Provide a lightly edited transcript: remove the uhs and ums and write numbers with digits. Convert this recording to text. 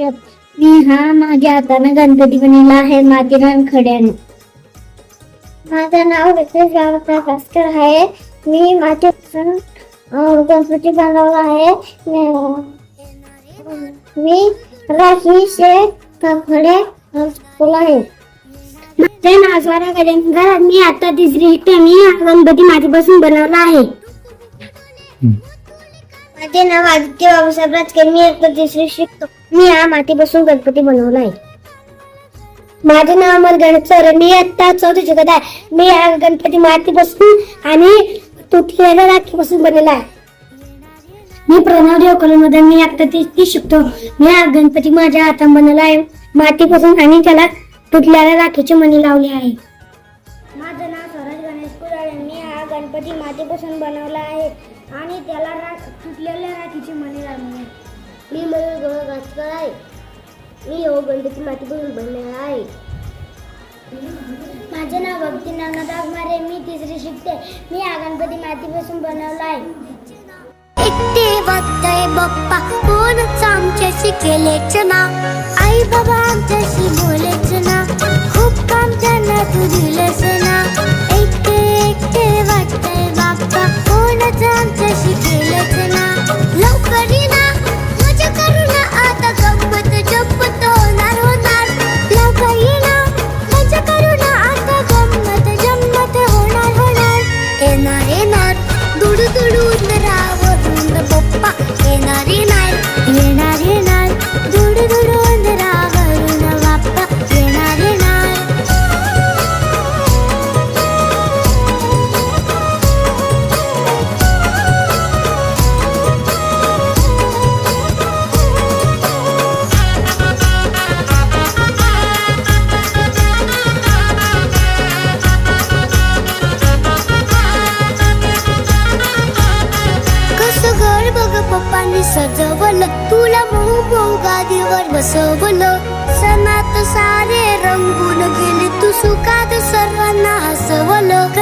मी हा माझ्या हाताने गणपती बनवला आहे मातीने आणि खड्याने. माझं नाव रितेश गावकर भास्कर आहे. मी मातीपासून गणपती बनवला आहे. मी राखी खडे फुल आहे. माझे नाव स्वरा कल्याणकर. मी आता तिसरी शिकते. मी हा गणपती मातीपासून बनवला आहे. माझे नाव आदित्य बाबासाहेब राजकर. मी आता तिसरी शिकतो. मी हा मातीपासून गणपती बनवला आहे. माझे नाव अमर गणेशर. मी आता चौथी शिकत आहे. मी हा गणपती मातीपासून आणि तुटलेल्या राखीपासून बनवला आहे. मी प्रणव देवकरमध्ये. मी आता ती शिकतो. मी हा गणपती माझ्या हाताने बनवला आहे मातीपासून आणि त्याला तुटलेल्या राखीची मणी लावली आहे. माझं नाव स्वराज गणेश कुराळे. मी हा गणपती मातीपासून बनवला आहे आणि त्याला तुटलेल्या राखीची मणी लावली आहे. मी मयूर गवळ गाजकर आहे. मी हो गणपती मातीपासून बनवला आहे. माझे नाव भक्ती नागनाथ आगमारे. मी तिसरी शिकते. मी हा गणपती मातीपासून बनवला आहे. एकटे वाटतंय बाप्पा कोणच आमच्याशी केलेच ना. आई बाबा आमच्याशी बोलेच ना. खूप काम त्यांना तू दिलंस ना. एकटे एकटे वाटतंय बाप्पा कोणच आमच्याशी केलेच ना. लवकर ये ना मजा करू ना आता गंमत जम्मत होणार होणार. लवकर ये ना मजा करू ना आता गंमत जम्मत होणार होणार. येणार येणार दुडू दुडू उंदरावरून बाप्पा येणार येणार. येणार येणार दुडू दुडू उंदरावरून बाप्पा येणार येणार. पप्पांनी सजवलं तुला मऊ मऊ गादीवर बसवलं. सणात सारे रंगून गेले तू सुखात सर्वांना हसवलं.